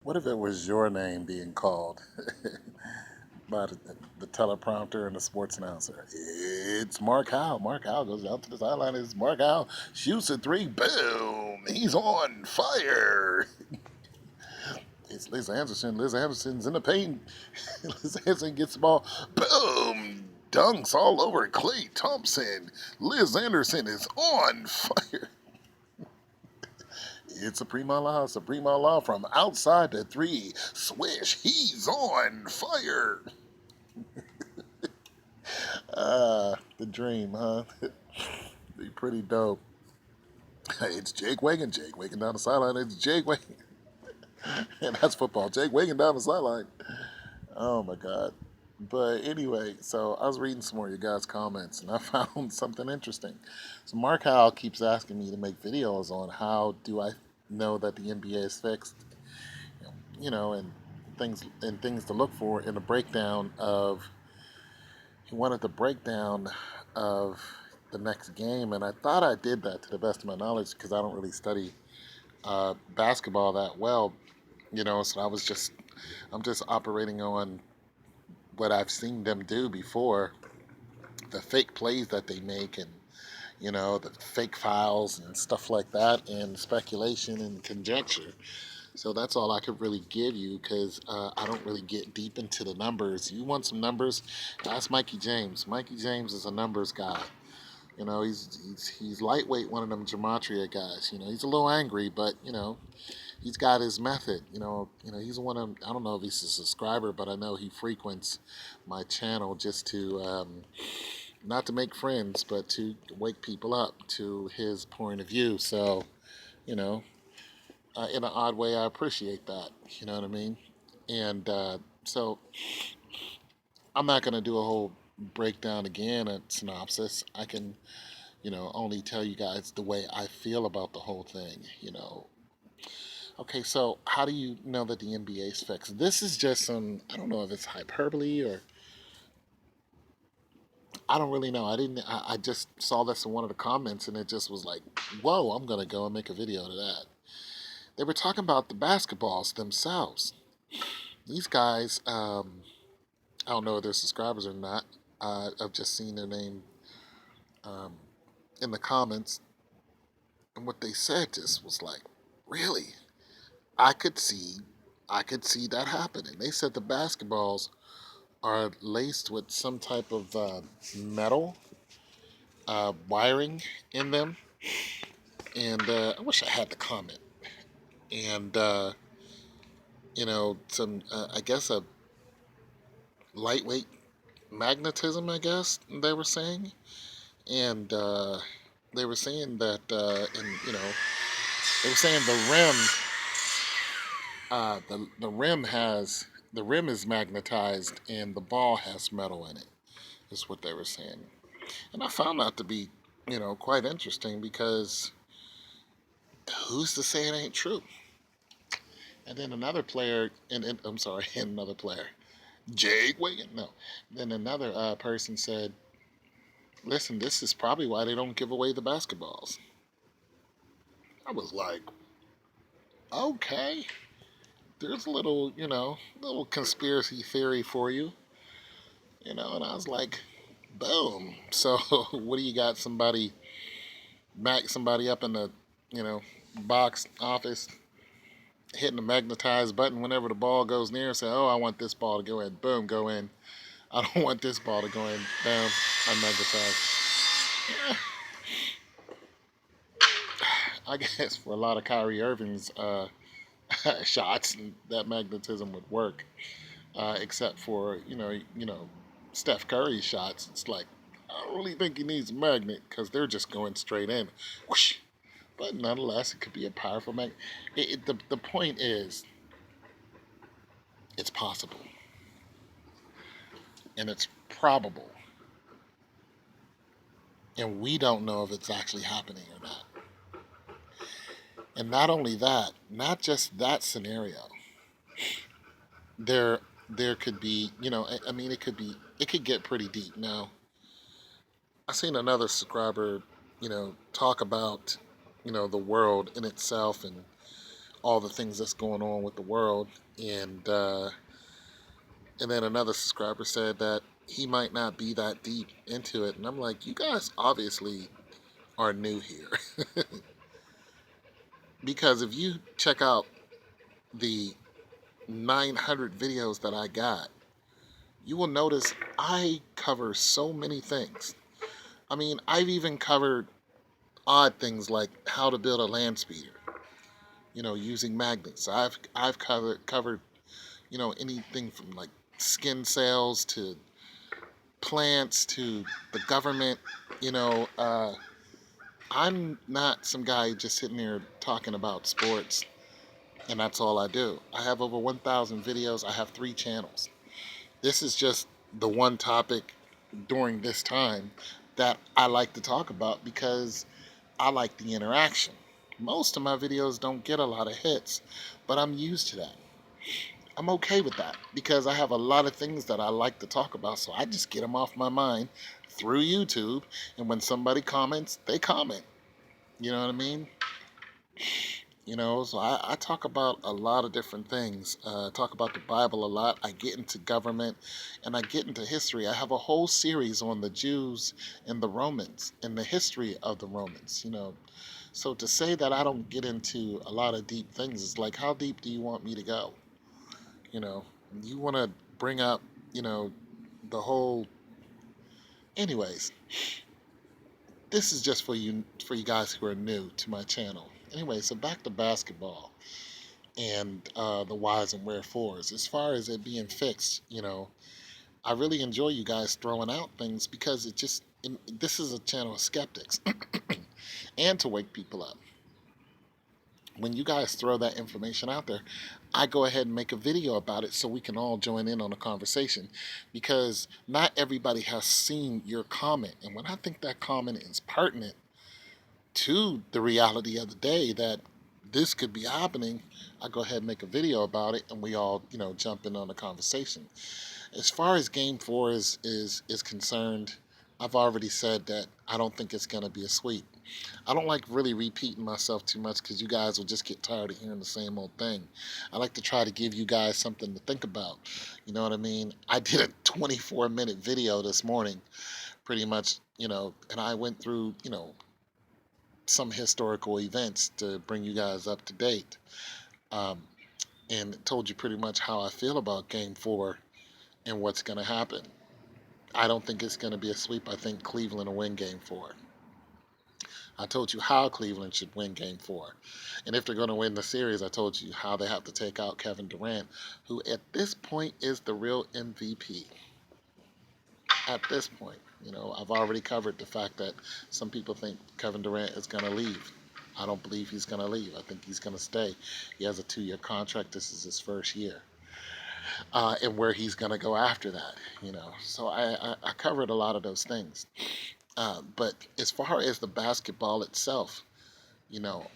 What if it was your name being called by the teleprompter and the sports announcer? It's Mark Howe. Mark Howe goes out to the sideline. It's Mark Howe shoots a three. Boom! He's on fire. It's Liz Anderson. Liz Anderson's in the paint. Liz Anderson gets the ball. Boom! Dunks all over Klay Thompson. Liz Anderson is on fire. It's Supreme Allah from outside the three. Swish, he's on fire. The dream, huh? Be pretty dope. It's Jake Wagon. Jake Wagon down the sideline. It's Jake Wagon. And that's football. Jake Wagon down the sideline. Oh my God. But anyway, so I was reading some more of your guys' comments and I found something interesting. So Mark Howell keeps asking me to make videos on how do I know that the NBA is fixed, and things to look for in a breakdown of. He wanted the breakdown of the next game, and I thought I did that to the best of my knowledge because I don't really study basketball that well, So I'm just operating on what I've seen them do before, the fake plays that they make, and the fake files and stuff like that, and speculation and conjecture. So that's all I could really give you because I don't really get deep into the numbers. You want some numbers? Ask Mikey James. Mikey James is a numbers guy. He's lightweight, one of them gematria guys. He's a little angry, but he's got his method. He's one of, I don't know if he's a subscriber, but I know he frequents my channel just to not to make friends, but to wake people up to his point of view. So you know, in an odd way, I appreciate that. You know what I mean? And so I'm not going to do a whole breakdown again, a synopsis. I can, only tell you guys the way I feel about the whole thing. Okay, so how do you know that the NBA is fixed? This is just some, I don't know if it's hyperbole or I don't really know. I just saw this in one of the comments and it just was like, whoa, I'm going to go and make a video to that. They were talking about the basketballs themselves. These guys, I don't know if they're subscribers or not. I've just seen their name um, in the comments, and what they said just was like, really, I could see, I could see that happening. They said the basketballs are laced with some type of metal wiring in them, and I wish I had the comment. And some I guess a lightweight magnetism. I guess they were saying, and they were saying that, and they were saying the rim is magnetized and the ball has metal in it. Is what they were saying, and I found that to be, quite interesting because who's to say it ain't true? And then another player, and I'm sorry, another player, Jake Wiggin. No, then another person said, "Listen, this is probably why they don't give away the basketballs." I was like, okay, there's a little, little conspiracy theory for you, and I was like, boom. So, what do you got? Back somebody up in the, you know, box office, hitting the magnetized button whenever the ball goes near, say, oh, I want this ball to go in. Boom, go in. I don't want this ball to go in. Boom, unmagnetized. Yeah, I guess for a lot of Kyrie Irving's shots, that magnetism would work. Except for Steph Curry's shots. It's like I don't really think he needs a magnet because they're just going straight in. Whoosh. But nonetheless, it could be a powerful magnet. The point is, it's possible and it's probable, and we don't know if it's actually happening or not. And not only that, not just that scenario. There, there could be, I mean, it could get pretty deep. Now, I seen another subscriber, talk about, the world in itself and all the things that's going on with the world, and uh, and then another subscriber said that he might not be that deep into it, and I'm like, you guys obviously are new here, because if you check out the 900 videos that I got, you will notice I cover so many things. I mean, I've even covered odd things like how to build a land speeder, using magnets. I've covered anything from like skin cells to plants to the government. You know, uh, I'm not some guy just sitting there talking about sports and that's all I do. I have over 1,000 videos. I have 3 channels. This is just the one topic during this time that I like to talk about because I like the interaction. Most of my videos don't get a lot of hits, but I'm used to that. I'm okay with that because I have a lot of things that I like to talk about, so I just get them off my mind through YouTube. And when somebody comments, they comment. You know what I mean? So I talk about a lot of different things. I talk about the Bible a lot. I get into government and I get into history. I have a whole series on the Jews and the Romans and the history of the Romans. So to say that I don't get into a lot of deep things is like, how deep do you want me to go? You know, you want to bring up, you know, the whole. Anyways, this is just for you guys who are new to my channel. Anyway, so back to basketball and the whys and wherefores. As far as it being fixed, I really enjoy you guys throwing out things because this is a channel of skeptics and to wake people up. When you guys throw that information out there, I go ahead and make a video about it so we can all join in on the conversation because not everybody has seen your comment. And when I think that comment is pertinent to the reality of the day that this could be happening, I go ahead and make a video about it and we all, jump in on the conversation. As far as game 4 is concerned, I've already said that I don't think it's going to be a sweep. I don't like really repeating myself too much because you guys will just get tired of hearing the same old thing. I like to try to give you guys something to think about. You know what I mean? I did a 24-minute video this morning, pretty much, and I went through, some historical events to bring you guys up to date. Um, and told you pretty much how I feel about game 4 and what's going to happen. I don't think it's going to be a sweep. I think Cleveland will win game 4. I told you how Cleveland should win game 4. And if they're going to win the series, I told you how they have to take out Kevin Durant, who at this point is the real MVP. At this point, I've already covered the fact that some people think Kevin Durant is going to leave. I don't believe he's going to leave. I think he's going to stay. He has a 2-year contract. This is his first year. And where he's going to go after that. So I covered a lot of those things. But as far as the basketball itself, you know,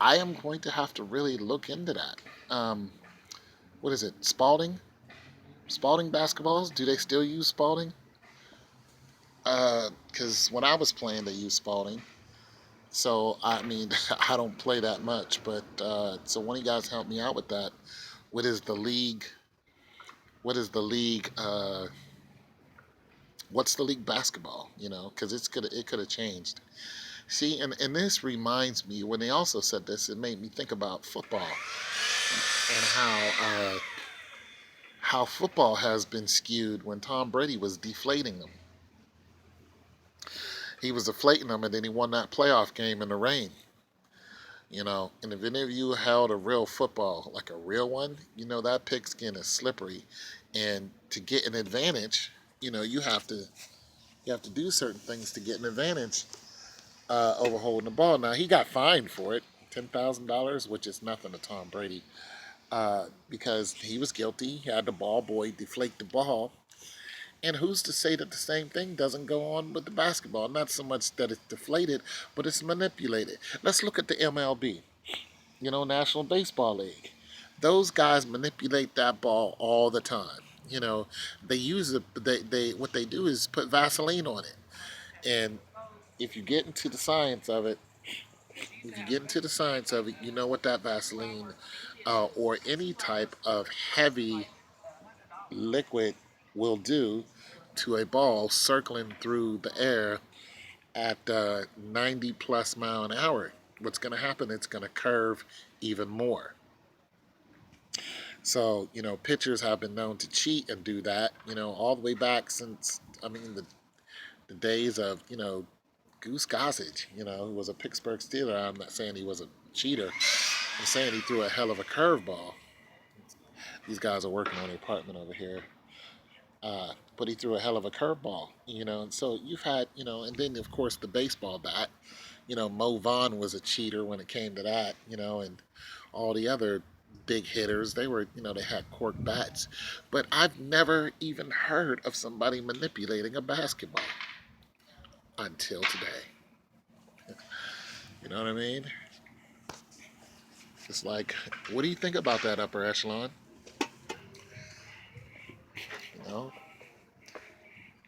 I am going to have to really look into that. What is it? Spalding? Spalding basketballs? Do they still use Spalding? Because when I was playing, they used Spalding. So, I mean, I don't play that much. But so one of you guys help me out with that. What is the league? What is the league? What's the league basketball? Because it could have changed. See, and this reminds me, when they also said this, it made me think about football and how football has been skewed when Tom Brady was deflating them. He was deflating them, and then he won that playoff game in the rain. And if any of you held a real football, like a real one, that pigskin is slippery, and to get an advantage, you have to do certain things to get an advantage over holding the ball. Now he got fined for it, $10,000, which is nothing to Tom Brady, because he was guilty. He had the ball boy deflate the ball. And who's to say that the same thing doesn't go on with the basketball? Not so much that it's deflated, but it's manipulated. Let's look at the MLB, National Baseball League. Those guys manipulate that ball all the time. They use it. They what they do is put Vaseline on it. And if you get into the science of it, If you get into the science of it, you know what that Vaseline or any type of heavy liquid will do to a ball circling through the air at 90 plus mile an hour. What's going to happen? It's going to curve even more. So, pitchers have been known to cheat and do that, all the way back since, the days of, Goose Gossage, who was a Pittsburgh Steeler. I'm not saying he was a cheater. I'm saying he threw a hell of a curveball. These guys are working on the apartment over here. But he threw a hell of a curveball, and so you've had, and then of course the baseball bat, Mo Vaughn was a cheater when it came to that, and all the other big hitters, they were, they had cork bats. But I've never even heard of somebody manipulating a basketball until today. You know what I mean? It's like, what do you think about that upper echelon? You know,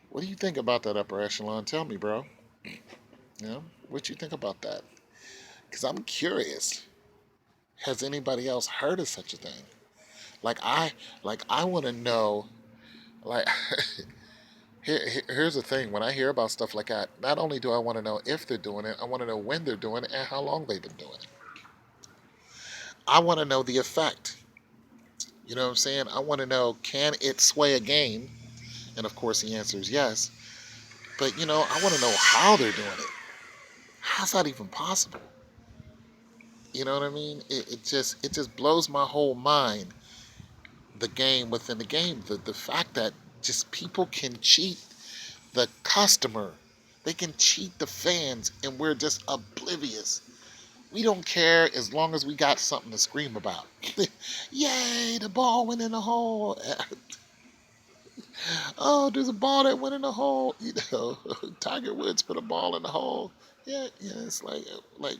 what do you think about that upper echelon? Tell me, bro. What you think about that? Because I'm curious. Has anybody else heard of such a thing? Like I want to know. Like, here's the thing. When I hear about stuff like that, not only do I want to know if they're doing it, I want to know when they're doing it and how long they've been doing it. I want to know the effect. You know what I'm saying? I want to know, can it sway a game? And of course, the answer is yes. But I want to know how they're doing it. How's that even possible? You know what I mean? It just blows my whole mind. The game within the game, the fact that just people can cheat the customer, they can cheat the fans, and we're just oblivious. We don't care as long as we got something to scream about. Yay, the ball went in the hole. Oh, there's a ball that went in the hole. Tiger Woods put a ball in the hole. Yeah, it's like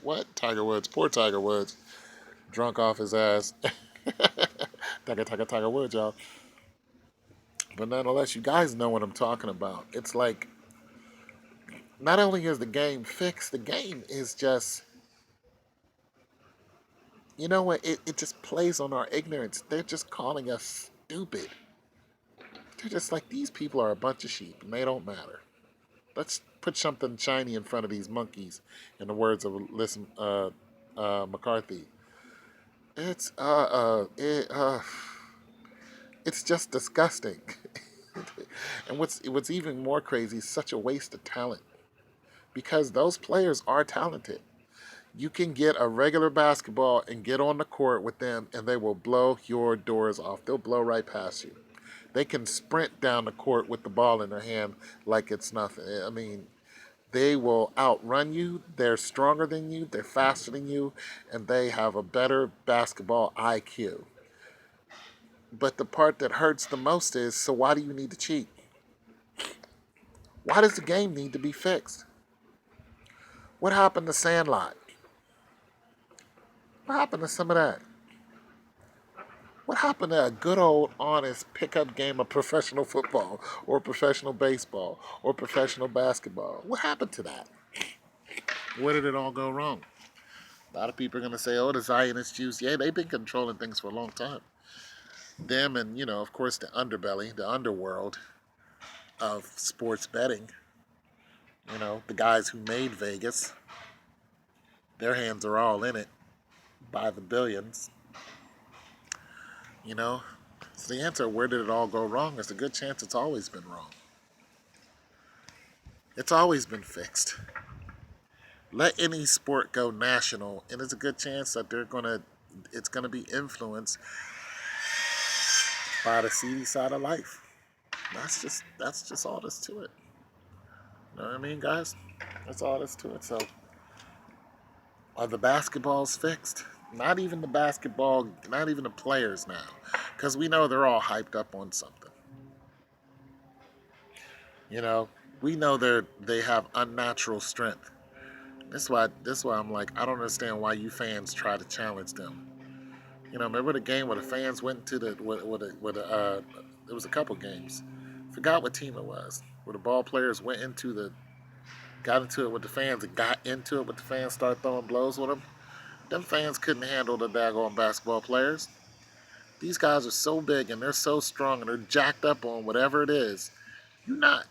what? Tiger Woods, poor Tiger Woods, drunk off his ass. Tiger Woods, y'all. But nonetheless, you guys know what I'm talking about. It's like, not only is the game fixed, the game is just, you know what? It just plays on our ignorance. They're just calling us stupid. They're just like, these people are a bunch of sheep and they don't matter. Let's put something shiny in front of these monkeys, in the words of Listen McCarthy. It's it's just disgusting. And what's even more crazy is such a waste of talent, because those players are talented. You can get a regular basketball and get on the court with them, and they will blow your doors off. They'll blow right past you. They can sprint down the court with the ball in their hand like it's nothing. I mean, they will outrun you. They're stronger than you. They're faster than you, and they have a better basketball IQ. But the part that hurts the most is, so why do you need to cheat? Why does the game need to be fixed? What happened to Sandlot? What happened to some of that? What happened to a good old honest pickup game of professional football or professional baseball or professional basketball? What happened to that? Where did it all go wrong? A lot of people are going to say, oh, the Zionist Jews. Yeah, they've been controlling things for a long time. Them and, of course, the underbelly, the underworld of sports betting. The guys who made Vegas, their hands are all in it by the billions. So the answer, where did it all go wrong? There's a good chance it's always been wrong. It's always been fixed. Let any sport go national, and there's a good chance that it's gonna be influenced by the seedy side of life. That's just all there's to it. You know what I mean, guys? That's all there's to it. So, are the basketballs fixed? Not even the basketball, not even the players now, because we know they're all hyped up on something. You know, we know they have unnatural strength. This why I'm like, I don't understand why you fans try to challenge them. Remember the game where the fans went to it was a couple games. Forgot what team it was. Where the ball players went into got into it with the fans and got into it with the fans, started throwing blows with them. Them fans couldn't handle the daggone basketball players. These guys are so big and they're so strong and they're jacked up on whatever it is. You're not.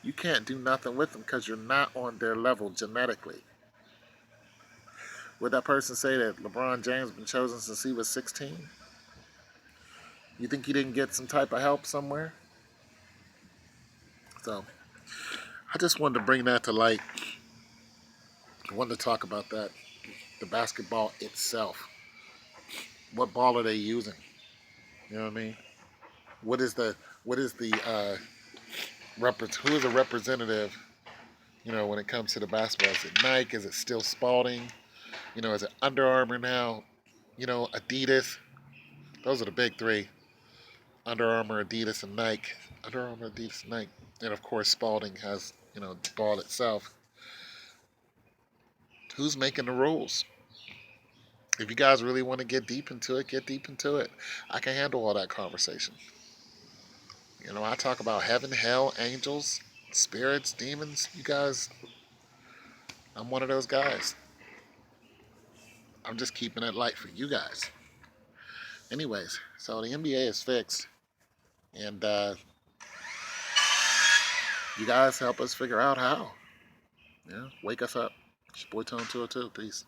You can't do nothing with them because you're not on their level genetically. Would that person say that LeBron James been chosen since he was 16? You think he didn't get some type of help somewhere? So I just wanted to bring that to light. I wanted to talk about that. The basketball itself. What ball are they using? You know what I mean? What is the who is a representative? When it comes to the basketball, is it Nike? Is it still Spalding? Is it Under Armour now? Adidas. Those are the big three: Under Armour, Adidas, and Nike. Under Armour, Adidas, and Nike, and of course Spalding has the ball itself. Who's making the rules? If you guys really want to get deep into it, get deep into it. I can handle all that conversation. I talk about heaven, hell, angels, spirits, demons. You guys, I'm one of those guys. I'm just keeping it light for you guys. Anyways, so the NBA is fixed. And you guys help us figure out how. Yeah, wake us up. It's your boy Tone 202. Peace.